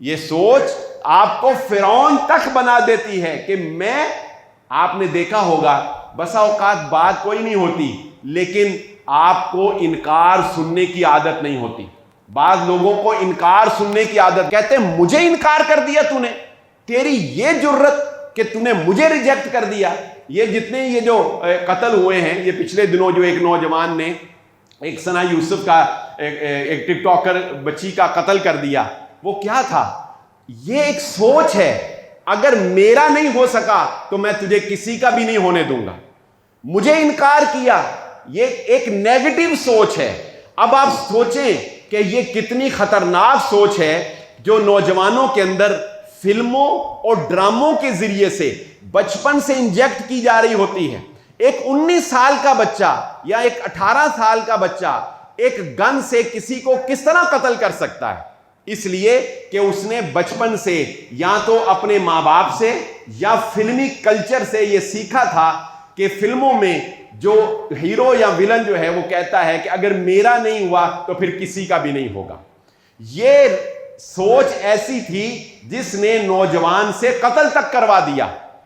یہ سوچ آپ کو فرعون تک بنا دیتی ہے کہ میں، آپ نے دیکھا ہوگا بسا اوقات بات کوئی نہیں ہوتی لیکن آپ کو انکار سننے کی عادت نہیں ہوتی. بعض لوگوں کو انکار سننے کی عادت، کہتے ہیں مجھے انکار کر دیا تو نے، تیری یہ جرت کہ تو نے مجھے ریجیکٹ کر دیا. یہ جتنے یہ جو قتل ہوئے ہیں، یہ پچھلے دنوں جو ایک نوجوان نے ایک ثنا یوسف کا ایک ٹک ٹاکر بچی کا قتل کر دیا، وہ کیا تھا؟ یہ ایک سوچ ہے، اگر میرا نہیں ہو سکا تو میں تجھے کسی کا بھی نہیں ہونے دوں گا. مجھے انکار کیا، یہ ایک نیگیٹو سوچ ہے. اب آپ سوچیں کہ یہ کتنی خطرناک سوچ ہے جو نوجوانوں کے اندر فلموں اور ڈراموں کے ذریعے سے بچپن سے انجیکٹ کی جا رہی ہوتی ہے. ایک 19 سال کا بچہ یا ایک 18 سال کا بچہ ایک گن سے کسی کو کس طرح قتل کر سکتا ہے؟ اس لیے کہ اس نے بچپن سے یا تو اپنے ماں باپ سے یا فلمی کلچر سے یہ سیکھا تھا کہ فلموں میں جو ہیرو یا ویلن جو ہے وہ کہتا ہے کہ اگر میرا نہیں ہوا تو پھر کسی کا بھی نہیں ہوگا. یہ سوچ ایسی تھی جس نے نوجوان سے قتل تک کروا دیا.